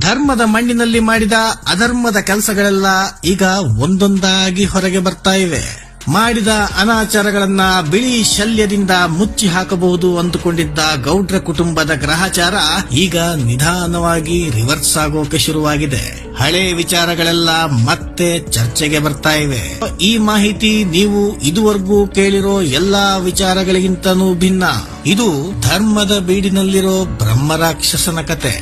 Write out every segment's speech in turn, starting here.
ಧರ್ಮದ ಮಣ್ಣಿನಲ್ಲಿ ಮಾಡಿದ ಅಧರ್ಮದ ಕೆಲಸಗಳೆಲ್ಲ ಈಗ ಒಂದೊಂದಾಗಿ ಹೊರಗೆ ಬರ್ತಾ ಇವೆ. ಮಾಡಿದ ಅನಾಚಾರಗಳನ್ನ ಬಿಳಿ ಶಲ್ಯದಿಂದ ಮುಚ್ಚಿ ಹಾಕಬಹುದು ಅಂದುಕೊಂಡಿದ್ದ ಗೌಡ್ರ ಕುಟುಂಬದ ಗ್ರಹಚಾರ ಈಗ ನಿಧಾನವಾಗಿ ರಿವರ್ಸ್ ಆಗೋಕೆ ಶುರುವಾಗಿದೆ. ಹಳೆ ವಿಚಾರಗಳೆಲ್ಲ ಮತ್ತೆ ಚರ್ಚೆಗೆ ಬರ್ತಾ ಇವೆ. ಈ ಮಾಹಿತಿ ನೀವು ಇದುವರೆಗೂ ಕೇಳಿರೋ ಎಲ್ಲಾ ವಿಚಾರಗಳಿಗಿಂತನೂ ಭಿನ್ನ. ಇದು ಧರ್ಮದ ಬೀಡಿನಲ್ಲಿರೋ ಬ್ರಹ್ಮರಾಕ್ಷಸನ ಕತೆ.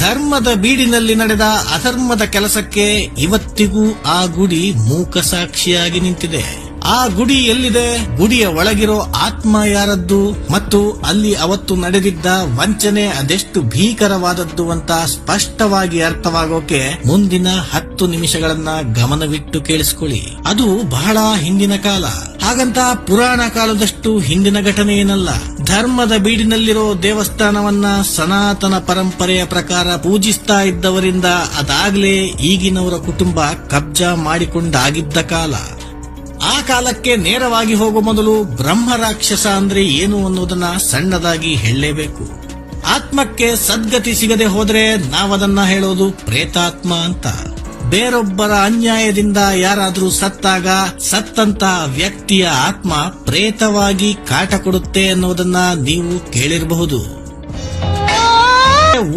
ಧರ್ಮದ ಬೀಡಿನಲ್ಲಿ ನಡೆದ ಅಧರ್ಮದ ಕೆಲಸಕ್ಕೆ ಇವತ್ತಿಗೂ ಆ ಗುಡಿ ಮೂಕ ಸಾಕ್ಷಿಯಾಗಿ ನಿಂತಿದೆ. ಆ ಗುಡಿ ಎಲ್ಲಿದೆ, ಗುಡಿಯ ಒಳಗಿರೋ ಆತ್ಮ ಯಾರದ್ದು ಮತ್ತು ಅಲ್ಲಿ ಅವತ್ತು ನಡೆದಿದ್ದ ವಂಚನೆ ಅದೆಷ್ಟು ಭೀಕರವಾದದ್ದು ಅಂತ ಸ್ಪಷ್ಟವಾಗಿ ಅರ್ಥವಾಗೋಕೆ ಮುಂದಿನ 10 ನಿಮಿಷಗಳನ್ನ ಗಮನವಿಟ್ಟು ಕೇಳಿಸ್ಕೊಳ್ಳಿ. ಅದು ಬಹಳ ಹಿಂದಿನ ಕಾಲ. ಹಾಗಂತ ಪುರಾಣ ಕಾಲದಷ್ಟು ಹಿಂದಿನ ಘಟನೆ ಏನಲ್ಲ. ಧರ್ಮದ ಬೀಡಿನಲ್ಲಿರೋ ದೇವಸ್ಥಾನವನ್ನ ಸನಾತನ ಪರಂಪರೆಯ ಪ್ರಕಾರ ಪೂಜಿಸ್ತಾ ಇದ್ದವರಿಂದ ಅದಾಗ್ಲೇ ಈಗಿನವರ ಕುಟುಂಬ ಕಬ್ಜಾ ಮಾಡಿಕೊಂಡಾಗಿದ್ದ ಕಾಲ. ಆ ಕಾಲಕ್ಕೆ ನೇರವಾಗಿ ಹೋಗೋ ಮೊದಲು ಬ್ರಹ್ಮರಾಕ್ಷಸ ಅಂದ್ರೆ ಏನು ಅನ್ನೋದನ್ನ ಸಣ್ಣದಾಗಿ ಹೇಳಲೇಬೇಕು. ಆತ್ಮಕ್ಕೆ ಸದ್ಗತಿ ಸಿಗದೆ ಹೋದ್ರೆ ನಾವದನ್ನ ಹೇಳೋದು ಪ್ರೇತಾತ್ಮ ಅಂತ. ಬೇರೊಬ್ಬರ ಅನ್ಯಾಯದಿಂದ ಯಾರಾದ್ರೂ ಸತ್ತಾಗ ಸತ್ತಂತ ವ್ಯಕ್ತಿಯ ಆತ್ಮ ಪ್ರೇತವಾಗಿ ಕಾಟ ಕೊಡುತ್ತೆ ಅನ್ನೋದನ್ನ ನೀವು ಕೇಳಿರಬಹುದು.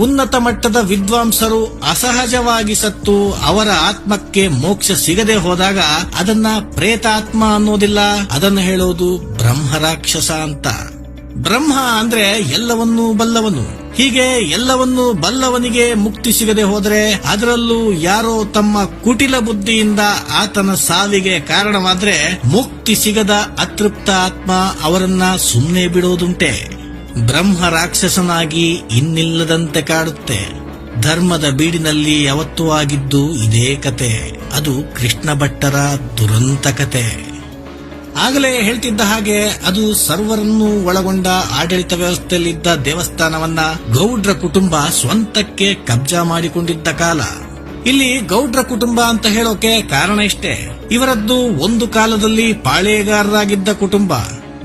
ಉನ್ನತ ಮಟ್ಟದ ವಿದ್ವಾಂಸರು ಅಸಹಜವಾಗಿ ಸತ್ತು ಅವರ ಆತ್ಮಕ್ಕೆ ಮೋಕ್ಷ ಸಿಗದೆ ಹೋದಾಗ ಅದನ್ನ ಪ್ರೇತಾತ್ಮ ಅನ್ನೋದಿಲ್ಲ, ಅದನ್ನು ಹೇಳೋದು ಬ್ರಹ್ಮರಾಕ್ಷಸ ಅಂತ. ಬ್ರಹ್ಮ ಅಂದ್ರೆ ಎಲ್ಲವನ್ನೂ ಬಲ್ಲವನು. ಹೀಗೆ ಎಲ್ಲವನ್ನೂ ಬಲ್ಲವನಿಗೆ ಮುಕ್ತಿ ಸಿಗದೆ ಹೋದರೆ, ಅದರಲ್ಲೂ ಯಾರೋ ತಮ್ಮ ಕುಟಿಲ ಬುದ್ಧಿಯಿಂದ ಆತನ ಸಾವಿಗೆ ಕಾರಣವಾದ್ರೆ ಮುಕ್ತಿ ಸಿಗದ ಅತೃಪ್ತ ಆತ್ಮ ಅವರನ್ನ ಸುಮ್ಮನೆ ಬಿಡೋದುಂಟೆ. ಬ್ರಹ್ಮ ರಾಕ್ಷಸನಾಗಿ ಇನ್ನಿಲ್ಲದಂತೆ ಕಾಡುತ್ತೆ. ಧರ್ಮದ ಬೀಡಿನಲ್ಲಿ ಯಾವತ್ತೂ ಆಗಿದ್ದು ಇದೇ ಕತೆ. ಅದು ಕೃಷ್ಣ ಭಟ್ಟರ ದುರಂತ ಕತೆ. ಆಗಲೇ ಹೇಳ್ತಿದ್ದ ಹಾಗೆ ಅದು ಸರ್ವರನ್ನೂ ಒಳಗೊಂಡ ಆಡಳಿತ ವ್ಯವಸ್ಥೆಯಲ್ಲಿದ್ದ ದೇವಸ್ಥಾನವನ್ನ ಗೌಡ್ರ ಕುಟುಂಬ ಸ್ವಂತಕ್ಕೆ ಕಬ್ಜಾ ಮಾಡಿಕೊಂಡಿದ್ದ ಕಾಲ. ಇಲ್ಲಿ ಗೌಡ್ರ ಕುಟುಂಬ ಅಂತ ಹೇಳೋಕೆ ಕಾರಣ ಇಷ್ಟೇ. ಇವರದ್ದು ಒಂದು ಕಾಲದಲ್ಲಿ ಪಾಳೇಗಾರರಾಗಿದ್ದ ಕುಟುಂಬ.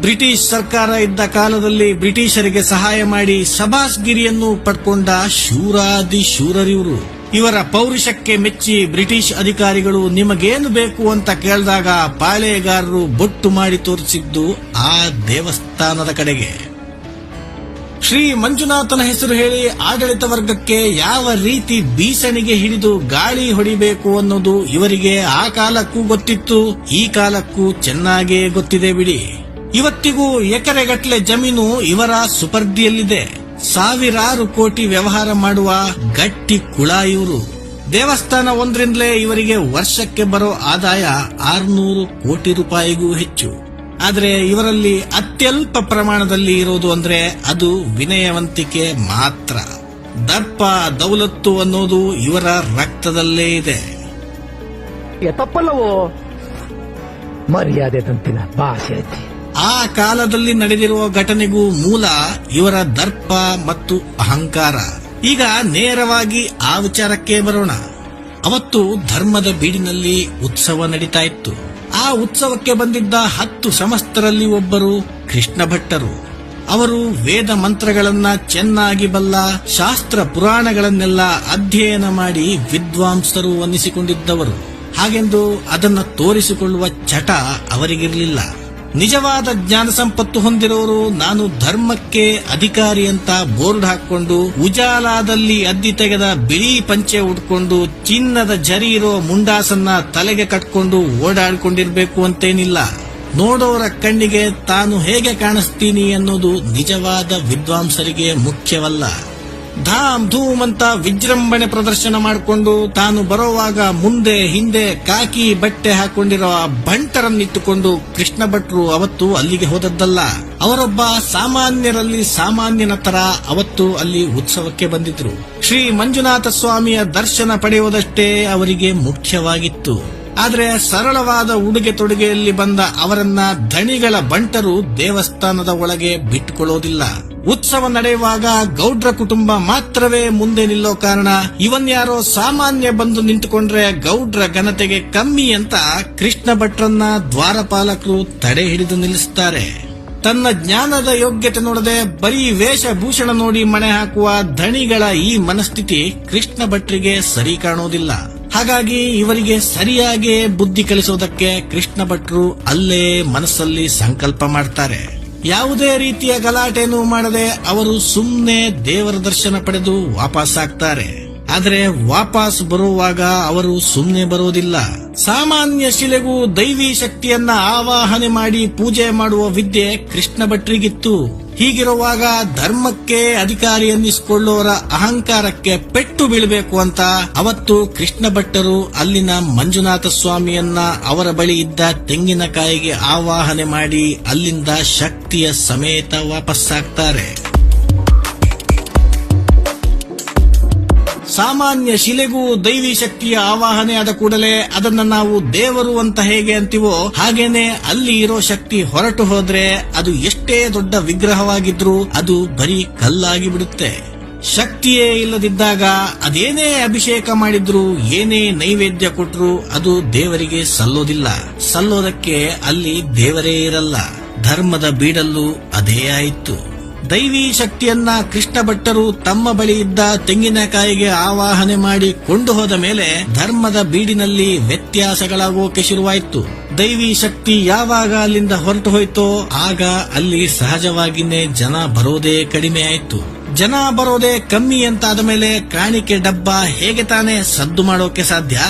ಬ್ರಿಟಿಷ್ ಸರ್ಕಾರ ಇದ್ದ ಕಾಲದಲ್ಲಿ ಬ್ರಿಟಿಷರಿಗೆ ಸಹಾಯ ಮಾಡಿ ಸಭಾಸ್ಗಿರಿಯನ್ನು ಪಡ್ಕೊಂಡ ಶೂರಾದಿ ಶೂರರಿವರು. ಇವರ ಪೌರುಷಕ್ಕೆ ಮೆಚ್ಚಿ ಬ್ರಿಟಿಷ್ ಅಧಿಕಾರಿಗಳು ನಿಮಗೇನು ಬೇಕು ಅಂತ ಕೇಳಿದಾಗ ಪಾಳೇಗಾರರು ಬೊಟ್ಟು ಮಾಡಿ ತೋರಿಸಿದ್ದು ಆ ದೇವಸ್ಥಾನದ ಕಡೆಗೆ. ಶ್ರೀ ಮಂಜುನಾಥನ ಹೆಸರು ಹೇಳಿ ಆಡಳಿತ ವರ್ಗಕ್ಕೆ ಯಾವ ರೀತಿ ಬೀಸಣಿಗೆ ಹಿಡಿದು ಗಾಳಿ ಹೊಡಿಬೇಕು ಅನ್ನೋದು ಇವರಿಗೆ ಆ ಕಾಲಕ್ಕೂ ಗೊತ್ತಿತ್ತು, ಈ ಕಾಲಕ್ಕೂ ಚೆನ್ನಾಗೇ ಗೊತ್ತಿದೆ ಬಿಡಿ. ಇವತ್ತಿಗೂ ಎಕರೆಗಟ್ಟಲೆ ಜಮೀನು ಇವರ ಸುಪರ್ದಿಯಲ್ಲಿದೆ. ಸಾವಿರಾರು ಕೋಟಿ ವ್ಯವಹಾರ ಮಾಡುವ ಗಟ್ಟಿ ಕುಳ ಇವರು. ದೇವಸ್ಥಾನ ಒಂದ್ರಿಂದಲೇ ಇವರಿಗೆ ವರ್ಷಕ್ಕೆ ಬರೋ ಆದಾಯ 600 ಕೋಟಿ ರೂಪಾಯಿಗೂ ಹೆಚ್ಚು. ಆದರೆ ಇವರಲ್ಲಿ ಅತ್ಯಲ್ಪ ಪ್ರಮಾಣದಲ್ಲಿ ಇರೋದು ಅಂದ್ರೆ ಅದು ವಿನಯವಂತಿಕೆ ಮಾತ್ರ. ದರ್ಪ ದೌಲತ್ತು ಅನ್ನೋದು ಇವರ ರಕ್ತದಲ್ಲೇ ಇದೆ. ತಪ್ಪಲ್ಲವೋ ಮರ್ಯಾದೆ ತಂತಿನ ಭಾಷೆ. ಆ ಕಾಲದಲ್ಲಿ ನಡೆದಿರುವ ಘಟನೆಗೂ ಮೂಲ ಇವರ ದರ್ಪ ಮತ್ತು ಅಹಂಕಾರ. ಈಗ ನೇರವಾಗಿ ಆ ವಿಚಾರಕ್ಕೆ ಬರೋಣ. ಅವತ್ತು ಧರ್ಮದ ಬೀಡಿನಲ್ಲಿ ಉತ್ಸವ ನಡೀತಾ ಇತ್ತು. ಆ ಉತ್ಸವಕ್ಕೆ ಬಂದಿದ್ದ 10 ಸಮಸ್ತರಲ್ಲಿ ಒಬ್ಬರು ಕೃಷ್ಣ ಭಟ್ಟರು. ಅವರು ವೇದ ಮಂತ್ರಗಳನ್ನ ಚೆನ್ನಾಗಿ ಬಲ್ಲ, ಶಾಸ್ತ್ರ ಪುರಾಣಗಳನ್ನೆಲ್ಲ ಅಧ್ಯಯನ ಮಾಡಿ ವಿದ್ವಾಂಸರು ಅನ್ನಿಸಿಕೊಂಡಿದ್ದವರು. ಹಾಗೆಂದು ಅದನ್ನ ತೋರಿಸಿಕೊಳ್ಳುವ ಚಟ ಅವರಿಗಿರಲಿಲ್ಲ. ನಿಜವಾದ ಜ್ಞಾನ ಸಂಪತ್ತು ಹೊಂದಿರೋರು ನಾನು ಧರ್ಮಕ್ಕೆ ಅಧಿಕಾರಿ ಅಂತ ಬೋರ್ಡ್ ಹಾಕೊಂಡು ಉಜಾಲಾದಲ್ಲಿ ಅದ್ದಿ ತೆಗೆದ ಬಿಳಿ ಪಂಚೆ ಉಟ್ಕೊಂಡು ಚಿನ್ನದ ಜರಿ ಇರೋ ಮುಂಡಾಸನ್ನ ತಲೆಗೆ ಕಟ್ಕೊಂಡು ಓಡಾಡಿಕೊಂಡಿರ್ಬೇಕು ಅಂತೇನಿಲ್ಲ. ನೋಡೋರ ಕಣ್ಣಿಗೆ ತಾನು ಹೇಗೆ ಕಾಣಿಸ್ತೀನಿ ಅನ್ನೋದು ನಿಜವಾದ ವಿದ್ವಾಂಸರಿಗೆ ಮುಖ್ಯವಲ್ಲ. ಧಾಮ್ ಧೂಮ್ ಅಂತ ವಿಜೃಂಭಣೆ ಪ್ರದರ್ಶನ ಮಾಡಿಕೊಂಡು ತಾನು ಬರೋವಾಗ ಮುಂದೆ ಹಿಂದೆ ಕಾಕಿ ಬಟ್ಟೆ ಹಾಕೊಂಡಿರೋ ಬಂಟರನ್ನಿಟ್ಟುಕೊಂಡು ಕೃಷ್ಣ ಭಟ್ರು ಅವತ್ತು ಅಲ್ಲಿಗೆ ಹೋದದ್ದಲ್ಲ. ಅವರೊಬ್ಬ ಸಾಮಾನ್ಯರಲ್ಲಿ ಸಾಮಾನ್ಯನ ತರ ಅವತ್ತು ಅಲ್ಲಿ ಉತ್ಸವಕ್ಕೆ ಬಂದಿದ್ರು. ಶ್ರೀ ಮಂಜುನಾಥ ಸ್ವಾಮಿಯ ದರ್ಶನ ಪಡೆಯುವುದಷ್ಟೇ ಅವರಿಗೆ ಮುಖ್ಯವಾಗಿತ್ತು. ಆದ್ರೆ ಸರಳವಾದ ಉಡುಗೆ ತೊಡುಗೆಯಲ್ಲಿ ಬಂದ ಅವರನ್ನ ಧಣಿಗಳ ಬಂಟರು ದೇವಸ್ಥಾನದ ಒಳಗೆ ಬಿಟ್ಟುಕೊಳ್ಳೋದಿಲ್ಲ. ಉತ್ಸವ ನಡೆಯುವಾಗ ಗೌಡ್ರ ಕುಟುಂಬ ಮಾತ್ರವೇ ಮುಂದೆ ನಿಲ್ಲೋ ಕಾರಣ ಇವನ್ಯಾರೋ ಸಾಮಾನ್ಯ ಬಂದು ನಿಂತುಕೊಂಡ್ರೆ ಗೌಡ್ರ ಘನತೆಗೆ ಕಮ್ಮಿ ಅಂತ ಕೃಷ್ಣ ಭಟ್ರನ್ನ ದ್ವಾರಪಾಲಕರು ತಡೆ ಹಿಡಿದು ನಿಲ್ಲಿಸುತ್ತಾರೆ. ತನ್ನ ಜ್ಞಾನದ ಯೋಗ್ಯತೆ ನೋಡದೆ ಬರೀ ವೇಷಭೂಷಣ ನೋಡಿ ಮಣೆ ಹಾಕುವ ಧಣಿಗಳ ಈ ಮನಸ್ಥಿತಿ ಕೃಷ್ಣ ಭಟ್ರಿಗೆ ಸರಿ ಕಾಣುವುದಿಲ್ಲ. ಹಾಗಾಗಿ ಇವರಿಗೆ ಸರಿಯಾಗಿ ಬುದ್ಧಿ ಕಲಿಸೋದಕ್ಕೆ ಕೃಷ್ಣ ಭಟ್ರು ಅಲ್ಲೇ ಮನಸ್ಸಲ್ಲಿ ಸಂಕಲ್ಪ ಮಾಡ್ತಾರೆ. ಯಾವುದೇ ರೀತಿಯ ಗಲಾಟೆನೂ ಮಾಡದೆ ಅವರು ಸುಮ್ಮನೆ ದೇವರ ದರ್ಶನ ಪಡೆದು ವಾಪಸ್ ಆಗ್ತಾರೆ. ಆದರೆ ವಾಪಸ್ ಬರುವಾಗ ಅವರು ಸುಮ್ಮನೆ ಬರೋದಿಲ್ಲ. ಸಾಮಾನ್ಯ ಶಿಲೆಗೂ ದೈವಿ ಶಕ್ತಿಯನ್ನ ಆವಾಹನೆ ಮಾಡಿ ಪೂಜೆ ಮಾಡುವ ವಿದ್ಯೆ ಕೃಷ್ಣ ಭಟ್ರಿಗಿತ್ತು. ಹೀಗಿರುವಾಗ ಧರ್ಮಕ್ಕೆ ಅಧಿಕಾರಿ ಅನ್ನಿಸಿಕೊಳ್ಳೋರ ಅಹಂಕಾರಕ್ಕೆ ಪೆಟ್ಟು ಬೀಳಬೇಕು ಅಂತ ಅವತ್ತು ಕೃಷ್ಣ ಭಟ್ಟರು ಅಲ್ಲಿನ ಮಂಜುನಾಥ ಸ್ವಾಮಿಯನ್ನ ಅವರ ಬಳಿ ಇದ್ದ ತೆಂಗಿನಕಾಯಿಗೆ ಆವಾಹನೆ ಮಾಡಿ ಅಲ್ಲಿಂದ ಶಕ್ತಿಯ ಸಮೇತ ವಾಪಸ್ಸಾಗ್ತಾರೆ. ಸಾಮಾನ್ಯ ಶಿಲೆಗೂ ದೈವಿ ಶಕ್ತಿಯ ಆವಾಹನೆ ಆದ ಕೂಡಲೇ ಅದನ್ನ ನಾವು ದೇವರು ಅಂತ ಹೇಗೆ ಅಂತೀವೋ ಹಾಗೇನೆ ಅಲ್ಲಿ ಇರೋ ಶಕ್ತಿ ಹೊರಟು ಹೋದ್ರೆ ಅದು ಎಷ್ಟೇ ದೊಡ್ಡ ವಿಗ್ರಹವಾಗಿದ್ರೂ ಅದು ಬರೀ ಕಲ್ಲಾಗಿ ಬಿಡುತ್ತೆ. ಶಕ್ತಿಯೇ ಇಲ್ಲದಿದ್ದಾಗ ಅದೇನೇ ಅಭಿಷೇಕ ಮಾಡಿದ್ರು ಏನೇ ನೈವೇದ್ಯ ಕೊಟ್ರು ಅದು ದೇವರಿಗೆ ಸಲ್ಲೋದಿಲ್ಲ. ಸಲ್ಲೋದಕ್ಕೆ ಅಲ್ಲಿ ದೇವರೇ ಇರಲ್ಲ. ಧರ್ಮದ ಬೀಡಲ್ಲೂ ಅದೇ ಆಯಿತು. ದೈವಿ ಶಕ್ತಿಯನ್ನ ಕೃಷ್ಣ ಭಟ್ಟರು ತಮ್ಮ ಬಳಿ ಇದ್ದ ತೆಂಗಿನಕಾಯಿಗೆ ಆವಾಹನೆ ಮಾಡಿ ಕೊಂಡು ಹೋದ ಮೇಲೆ ಧರ್ಮದ ಬೀಡಿನಲ್ಲಿ ವ್ಯತ್ಯಾಸಗಳಾಗೋಕೆ ಶುರುವಾಯಿತು. ದೈವಿ ಶಕ್ತಿ ಯಾವಾಗ ಅಲ್ಲಿಂದ ಹೊರಟು ಹೋಯ್ತೋ ಆಗ ಅಲ್ಲಿ ಸಹಜವಾಗಿನೇ ಜನ ಬರೋದೇ ಕಡಿಮೆ ಆಯಿತು. ಜನ ಬರೋದೇ ಕಮ್ಮಿ ಅಂತಾದ ಮೇಲೆ ಕಾಣಿಕೆ ಡಬ್ಬ ಹೇಗೆ ತಾನೇ ಸದ್ದು ಮಾಡೋಕೆ ಸಾಧ್ಯ?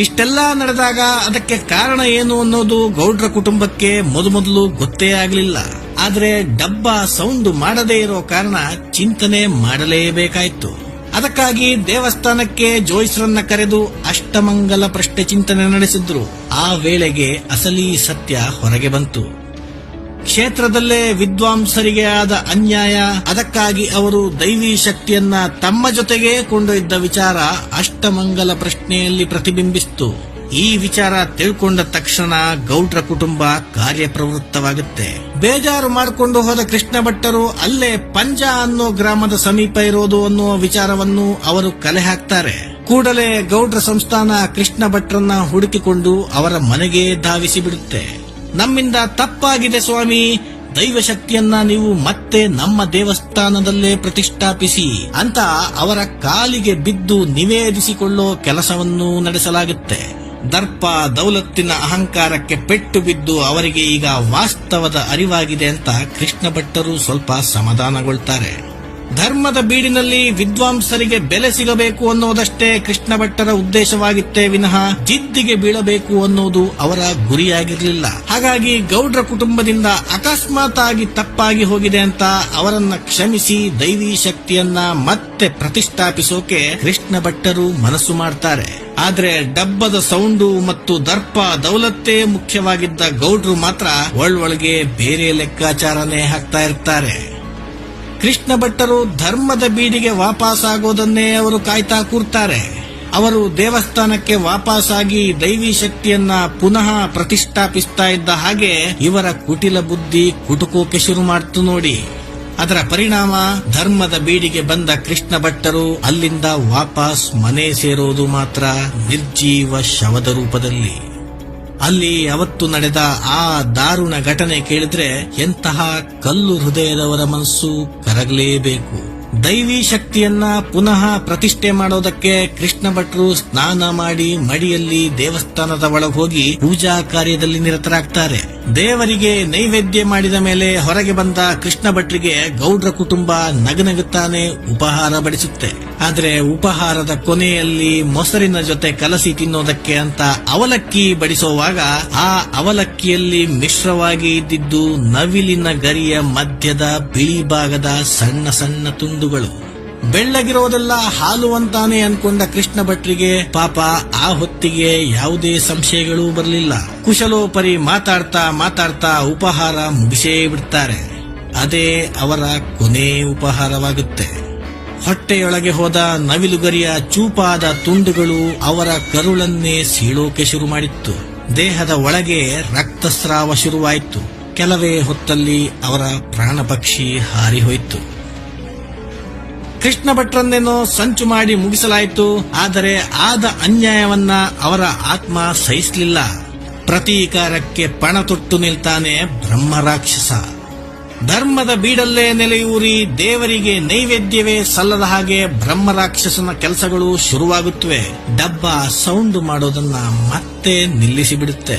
ಇಷ್ಟೆಲ್ಲ ನಡೆದಾಗ ಅದಕ್ಕೆ ಕಾರಣ ಏನು ಅನ್ನೋದು ಗೌಡ್ರ ಕುಟುಂಬಕ್ಕೆ ಮೊದಲು ಗೊತ್ತೇ ಆಗಲಿಲ್ಲ. ಆದ್ರೆ ಡಬ್ಬ ಸೌಂಡ್ ಮಾಡದೇ ಇರೋ ಕಾರಣ ಚಿಂತನೆ ಮಾಡಲೇಬೇಕಾಯ್ತು. ಅದಕ್ಕಾಗಿ ದೇವಸ್ಥಾನಕ್ಕೆ ಜೋಯಿಸ್ರನ್ನ ಕರೆದು ಅಷ್ಟಮಂಗಲ ಪ್ರಶ್ನೆ ಚಿಂತನೆ ನಡೆಸಿದ್ರು. ಆ ವೇಳೆಗೆ ಅಸಲಿ ಸತ್ಯ ಹೊರಗೆ ಬಂತು. ಕ್ಷೇತ್ರದಲ್ಲೇ ವಿದ್ವಾಂಸರಿಗೆ ಆದ ಅನ್ಯಾಯ, ಅದಕ್ಕಾಗಿ ಅವರು ದೈವಿ ಶಕ್ತಿಯನ್ನ ತಮ್ಮ ಜೊತೆಗೆ ಕೊಂಡೊಯ್ದ ವಿಚಾರ ಅಷ್ಟಮಂಗಲ ಪ್ರಶ್ನೆಯಲ್ಲಿ ಪ್ರತಿಬಿಂಬಿಸಿತು. ಈ ವಿಚಾರ ತಿಳ್ಕೊಂಡ ತಕ್ಷಣ ಗೌಡ್ರ ಕುಟುಂಬ ಕಾರ್ಯಪ್ರವೃತ್ತವಾಗುತ್ತೆ. ಬೇಜಾರು ಮಾಡಿಕೊಂಡು ಹೋದ ಕೃಷ್ಣ ಭಟ್ಟರು ಅಲ್ಲೇ ಪಂಜ ಅನ್ನೋ ಗ್ರಾಮದ ಸಮೀಪ ಇರೋದು ಅನ್ನುವ ವಿಚಾರವನ್ನು ಅವರು ಕಲೆ ಹಾಕ್ತಾರೆ. ಕೂಡಲೇ ಗೌಡ್ರ ಸಂಸ್ಥಾನ ಕೃಷ್ಣ ಭಟ್ರನ್ನ ಹುಡುಕಿಕೊಂಡು ಅವರ ಮನೆಗೆ ಧಾವಿಸಿ ಬಿಡುತ್ತೆ. ನಮ್ಮಿಂದ ತಪ್ಪಾಗಿದೆ ಸ್ವಾಮಿ, ದೈವಶಕ್ತಿಯನ್ನ ನೀವು ಮತ್ತೆ ನಮ್ಮ ದೇವಸ್ಥಾನದಲ್ಲೇ ಪ್ರತಿಷ್ಠಾಪಿಸಿ ಅಂತ ಅವರ ಕಾಲಿಗೆ ಬಿದ್ದು ನಿವೇದಿಸಿಕೊಳ್ಳೋ ಕೆಲಸವನ್ನು ನಡೆಸಲಾಗುತ್ತೆ. ದರ್ಪ ದೌಲತ್ತಿನ ಅಹಂಕಾರಕ್ಕೆ ಪೆಟ್ಟು ಬಿದ್ದು ಅವರಿಗೆ ಈಗ ವಾಸ್ತವದ ಅರಿವಾಗಿದೆ ಅಂತ ಕೃಷ್ಣ ಭಟ್ಟರು ಸ್ವಲ್ಪ ಸಮಾಧಾನಗೊಳ್ತಾರೆ. ಧರ್ಮದ ಬೀಡಿನಲ್ಲಿ ವಿದ್ವಾಂಸರಿಗೆ ಬೆಲೆ ಸಿಗಬೇಕು ಅನ್ನೋದಷ್ಟೇ ಕೃಷ್ಣ ಭಟ್ಟರ ಉದ್ದೇಶವಾಗಿತ್ತೇ ವಿನಃ ಜಿದ್ದಿಗೆ ಬೀಳಬೇಕು ಅನ್ನೋದು ಅವರ ಗುರಿಯಾಗಿರಲಿಲ್ಲ. ಹಾಗಾಗಿ ಗೌಡ್ರ ಕುಟುಂಬದಿಂದ ಅಕಸ್ಮಾತ್ ಆಗಿ ತಪ್ಪಾಗಿ ಹೋಗಿದೆ ಅಂತ ಅವರನ್ನ ಕ್ಷಮಿಸಿ ದೈವಿ ಶಕ್ತಿಯನ್ನ ಮತ್ತೆ ಪ್ರತಿಷ್ಠಾಪಿಸೋಕೆ ಕೃಷ್ಣ ಭಟ್ಟರು ಮನಸ್ಸು ಮಾಡ್ತಾರೆ. ಆದ್ರೆ ಡಬ್ಬದ ಸೌಂಡು ಮತ್ತು ದರ್ಪ ದೌಲತ್ತೇ ಮುಖ್ಯವಾಗಿದ್ದ ಗೌಡ್ರು ಮಾತ್ರ ಒಳೊಳಗೆ ಬೇರೆ ಲೆಕ್ಕಾಚಾರನೇ ಹಾಕ್ತಾ ಇರ್ತಾರೆ. ಕೃಷ್ಣ ಭಟ್ಟರು ಧರ್ಮದ ಬೀಡಿಗೆ ವಾಪಸ್ಸಾಗೋದನ್ನೇ ಅವರು ಕಾಯ್ತಾ ಕೂರ್ತಾರೆ. ಅವರು ದೇವಸ್ಥಾನಕ್ಕೆ ವಾಪಸ್ಸಾಗಿ ದೈವಿ ಶಕ್ತಿಯನ್ನ ಪುನಃ ಪ್ರತಿಷ್ಠಾಪಿಸ್ತಾ ಇದ್ದ ಹಾಗೆ ಇವರ ಕುಟಿಲ ಬುದ್ಧಿ ಕುಟುಕೋಕೆ ಶುರು ಮಾಡ್ತು ನೋಡಿ. ಅದರ ಪರಿಣಾಮ ಧರ್ಮದ ಬೀಡಿಗೆ ಬಂದ ಕೃಷ್ಣ ಭಟ್ಟರು ಅಲ್ಲಿಂದ ವಾಪಸ್ ಮನೆ ಸೇರೋದು ಮಾತ್ರ ನಿರ್ಜೀವ ಶವದ ರೂಪದಲ್ಲಿ. ಅಲ್ಲಿ ಅವತ್ತು ನಡೆದ ಆ ದಾರುಣ ಘಟನೆ ಕೇಳಿದ್ರೆ ಎಂತಹ ಕಲ್ಲು ಹೃದಯದವರ ಮನಸ್ಸು ಕರಗಲೇಬೇಕು. ದೈವಿ ಶಕ್ತಿಯನ್ನ ಪುನಃ ಪ್ರತಿಷ್ಠೆ ಮಾಡೋದಕ್ಕೆ ಕೃಷ್ಣ ಭಟ್ರು ಸ್ನಾನ ಮಾಡಿ ಮಡಿಯಲ್ಲಿ ದೇವಸ್ಥಾನದ ಒಳಗೆ ಹೋಗಿ ಪೂಜಾ ಕಾರ್ಯದಲ್ಲಿ ನಿರತರಾಗ್ತಾರೆ. ದೇವರಿಗೆ ನೈವೇದ್ಯ ಮಾಡಿದ ಮೇಲೆ ಹೊರಗೆ ಬಂದ ಕೃಷ್ಣ ಭಟ್ರಿಗೆ ಗೌಡ್ರ ಕುಟುಂಬ ನಗನಗುತ್ತಾನೆ ಉಪಹಾರ ಬಡಿಸುತ್ತೆ. ಆದ್ರೆ ಉಪಹಾರದ ಕೊನೆಯಲ್ಲಿ ಮೊಸರಿನ ಜೊತೆ ಕಲಸಿ ತಿನ್ನೋದಕ್ಕೆ ಅಂತ ಅವಲಕ್ಕಿ ಬಡಿಸುವಾಗ ಆ ಅವಲಕ್ಕಿಯಲ್ಲಿ ಮಿಶ್ರವಾಗಿ ಇದ್ದಿದ್ದು ನವಿಲಿನ ಗರಿಯ ಮಧ್ಯದ ಬಿಳಿ ಭಾಗದ ಸಣ್ಣ ಸಣ್ಣ ತುಂಡುಗಳು. ಬೆಳ್ಳಗಿರೋದೆಲ್ಲ ಹಾಲು ಅಂತಾನೆ ಅನ್ಕೊಂಡ ಕೃಷ್ಣ ಭಟ್ರಿಗೆ ಪಾಪ ಆ ಹೊತ್ತಿಗೆ ಯಾವುದೇ ಸಂಶಯಗಳೂ ಬರಲಿಲ್ಲ. ಕುಶಲೋಪರಿ ಮಾತಾಡ್ತಾ ಉಪಹಾರ ಮುಗಿಸೇ ಬಿಡ್ತಾರೆ. ಅದೇ ಅವರ ಕೊನೆ ಉಪಹಾರವಾಗುತ್ತೆ. ಹೊಟ್ಟೆಯೊಳಗೆ ಹೋದ ನವಿಲುಗರಿಯ ಚೂಪಾದ ತುಂಡುಗಳು ಅವರ ಕರುಳನ್ನೇ ಸೀಳೋಕೆ ಶುರು ಮಾಡಿತ್ತು. ದೇಹದ ಒಳಗೆ ರಕ್ತಸ್ರಾವ ಶುರುವಾಯಿತು. ಕೆಲವೇ ಹೊತ್ತಲ್ಲಿ ಅವರ ಪ್ರಾಣ ಪಕ್ಷಿ ಹಾರಿಹೋಯಿತು. ಕೃಷ್ಣ ಭಟ್ರನ್ನೇನೋ ಸಂಚು ಮಾಡಿ ಮುಗಿಸಲಾಯಿತು. ಆದರೆ ಆದ ಅನ್ಯಾಯವನ್ನ ಅವರ ಆತ್ಮ ಸಹಿಸಲಿಲ್ಲ. ಪ್ರತೀಕಾರಕ್ಕೆ ಪಣ ತೊಟ್ಟು ನಿಲ್ತಾನೆ ಬ್ರಹ್ಮರಾಕ್ಷಸ. ಧರ್ಮದ ಬೀಡಲ್ಲೇ ನೆಲೆಯೂರಿ ದೇವರಿಗೆ ನೈವೇದ್ಯವೇ ಸಲ್ಲದ ಹಾಗೆ ಬ್ರಹ್ಮರಾಕ್ಷಸನ ಕೆಲಸಗಳು ಶುರುವಾಗುತ್ತವೆ. ಡಬ್ಬ ಸೌಂಡು ಮಾಡೋದನ್ನ ಮತ್ತೆ ನಿಲ್ಲಿಸಿಬಿಡುತ್ತೆ.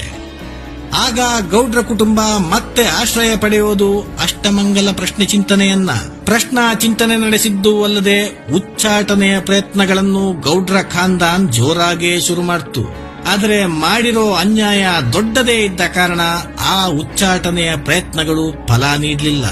ಆಗ ಗೌಡ್ರ ಕುಟುಂಬ ಮತ್ತೆ ಆಶ್ರಯ ಪಡೆಯುವುದು ಅಷ್ಟಮಂಗಲ ಪ್ರಶ್ನೆ ಚಿಂತನೆಯನ್ನ. ಪ್ರಶ್ನಾ ಚಿಂತನೆ ನಡೆಸಿದ್ದು ಅಲ್ಲದೆ ಉಚ್ಚಾಟನೆಯ ಪ್ರಯತ್ನಗಳನ್ನು ಗೌಡ್ರ ಖಾನ್ದಾನ್ ಜೋರಾಗೇ ಶುರು ಮಾಡ್ತು. ಆದರೆ ಮಾಡಿರೋ ಅನ್ಯಾಯ ದೊಡ್ಡದೇ ಇದ್ದ ಕಾರಣ ಆ ಉಚ್ಚಾಟನೆಯ ಪ್ರಯತ್ನಗಳು ಫಲ ನೀಡಲಿಲ್ಲ.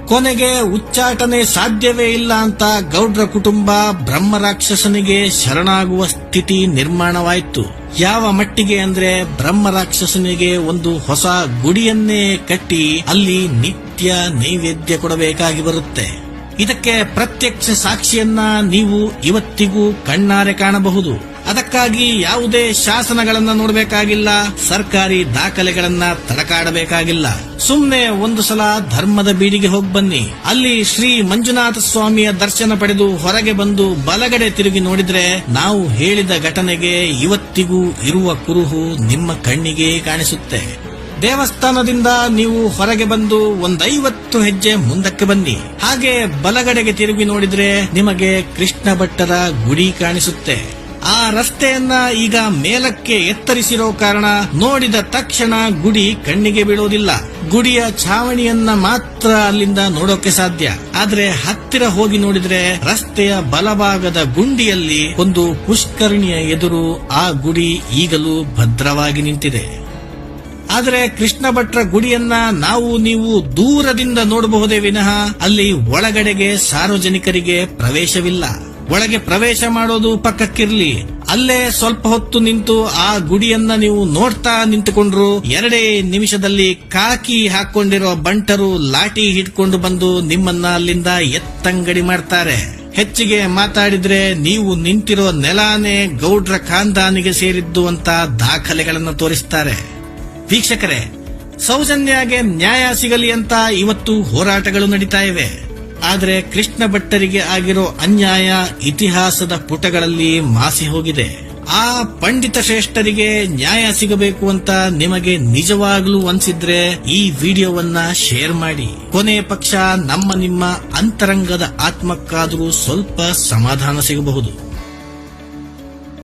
ಕೊನೆಗೆ ಉಚ್ಚಾಟನೆ ಸಾಧ್ಯವೇ ಇಲ್ಲ ಅಂತ ಗೌಡ್ರ ಕುಟುಂಬ ಬ್ರಹ್ಮರಾಕ್ಷಸನಿಗೆ ಶರಣಾಗುವ ಸ್ಥಿತಿ ನಿರ್ಮಾಣವಾಯಿತು. ಯಾವ ಮಟ್ಟಿಗೆ ಅಂದ್ರೆ ಬ್ರಹ್ಮರಾಕ್ಷಸನಿಗೆ ಒಂದು ಹೊಸ ಗುಡಿಯನ್ನೇ ಕಟ್ಟಿ ಅಲ್ಲಿ ನಿತ್ಯ ನೈವೇದ್ಯ ಕೊಡಬೇಕಾಗಿ ಬರುತ್ತೆ. ಇದಕ್ಕೆ ಪ್ರತ್ಯಕ್ಷ ಸಾಕ್ಷಿಯನ್ನ ನೀವು ಇವತ್ತಿಗೂ ಕಣ್ಣಾರೆ ಕಾಣಬಹುದು. ಅದಕ್ಕಾಗಿ ಯಾವುದೇ ಶಾಸನಗಳನ್ನ ನೋಡಬೇಕಾಗಿಲ್ಲ, ಸರ್ಕಾರಿ ದಾಖಲೆಗಳನ್ನ ತಡಕಾಡಬೇಕಾಗಿಲ್ಲ. ಸುಮ್ನೆ ಒಂದು ಸಲ ಧರ್ಮದ ಬೀಡಿಗೆ ಹೋಗಿ ಬನ್ನಿ. ಅಲ್ಲಿ ಶ್ರೀ ಮಂಜುನಾಥ ಸ್ವಾಮಿಯ ದರ್ಶನ ಪಡೆದು ಹೊರಗೆ ಬಂದು ಬಲಗಡೆ ತಿರುಗಿ ನೋಡಿದ್ರೆ ನಾವು ಹೇಳಿದ ಘಟನೆಗೆ ಇವತ್ತಿಗೂ ಇರುವ ಕುರುಹು ನಿಮ್ಮ ಕಣ್ಣಿಗೆ ಕಾಣಿಸುತ್ತೆ. ದೇವಸ್ಥಾನದಿಂದ ನೀವು ಹೊರಗೆ ಬಂದು 50 ಹೆಜ್ಜೆ ಮುಂದಕ್ಕೆ ಬನ್ನಿ. ಹಾಗೆ ಬಲಗಡೆಗೆ ತಿರುಗಿ ನೋಡಿದ್ರೆ ನಿಮಗೆ ಕೃಷ್ಣ ಭಟ್ಟರ ಗುಡಿ ಕಾಣಿಸುತ್ತೆ. ಆ ರಸ್ತೆಯನ್ನ ಈಗ ಮೇಲಕ್ಕೆ ಎತ್ತರಿಸಿರೋ ಕಾರಣ ನೋಡಿದ ತಕ್ಷಣ ಗುಡಿ ಕಣ್ಣಿಗೆ ಬೀಳೋದಿಲ್ಲ. ಗುಡಿಯ ಛಾವಣಿಯನ್ನ ಮಾತ್ರ ಅಲ್ಲಿಂದ ನೋಡೋಕೆ ಸಾಧ್ಯ. ಆದ್ರೆ ಹತ್ತಿರ ಹೋಗಿ ನೋಡಿದ್ರೆ ರಸ್ತೆಯ ಬಲಭಾಗದ ಗುಂಡಿಯಲ್ಲಿ ಒಂದು ಪುಷ್ಕರಣಿಯ ಎದುರು ಆ ಗುಡಿ ಈಗಲೂ ಭದ್ರವಾಗಿ ನಿಂತಿದೆ. ಆದರೆ ಕೃಷ್ಣ ಭಟ್ರ ಗುಡಿಯನ್ನ ನೀವು ದೂರದಿಂದ ನೋಡಬಹುದೇ ವಿನಃ ಅಲ್ಲಿ ಒಳಗಡೆಗೆ ಸಾರ್ವಜನಿಕರಿಗೆ ಪ್ರವೇಶವಿಲ್ಲ. ಒಳಗೆ ಪ್ರವೇಶ ಮಾಡೋದು ಪಕ್ಕಕ್ಕಿರ್ಲಿ, ಅಲ್ಲೇ ಸ್ವಲ್ಪ ಹೊತ್ತು ನಿಂತು ಆ ಗುಡಿಯನ್ನ ನೀವು ನೋಡ್ತಾ ನಿಂತುಕೊಂಡ್ರು 2 ನಿಮಿಷದಲ್ಲಿ ಕಾಕಿ ಹಾಕೊಂಡಿರೋ ಬಂಟರು ಲಾಠಿ ಹಿಡ್ಕೊಂಡು ಬಂದು ನಿಮ್ಮನ್ನ ಅಲ್ಲಿಂದ ಎತ್ತಂಗಡಿ ಮಾಡ್ತಾರೆ. ಹೆಚ್ಚಿಗೆ ಮಾತಾಡಿದ್ರೆ ನೀವು ನಿಂತಿರೋ ನೆಲಾನೇ ಗೌಡ್ರ ಖಾನ್ದಾನಿಗೆ ಸೇರಿದ್ದು ಅಂತ ದಾಖಲೆಗಳನ್ನು ತೋರಿಸ್ತಾರೆ. ವೀಕ್ಷಕರೇ, ಸೌಜನ್ಯಗೆ ನ್ಯಾಯ ಸಿಗಲಿ ಅಂತ ಇವತ್ತು ಹೋರಾಟಗಳು ನಡೀತಾ ಇವೆ. ಆದರೆ ಕೃಷ್ಣ ಭಟ್ಟರಿಗೆ ಆಗಿರೋ ಅನ್ಯಾಯ ಇತಿಹಾಸದ ಪುಟಗಳಲ್ಲಿ ಮಾಸಿ ಹೋಗಿದೆ. ಆ ಪಂಡಿತ ಶ್ರೇಷ್ಠರಿಗೆ ನ್ಯಾಯ ಸಿಗಬೇಕು ಅಂತ ನಿಮಗೆ ನಿಜವಾಗ್ಲೂ ಅನ್ಸಿದ್ರೆ ಈ ವಿಡಿಯೋವನ್ನ ಶೇರ್ ಮಾಡಿ. ಕೊನೆ ಪಕ್ಷ ನಿಮ್ಮ ಅಂತರಂಗದ ಆತ್ಮಕ್ಕಾದರೂ ಸ್ವಲ್ಪ ಸಮಾಧಾನ ಸಿಗಬಹುದು.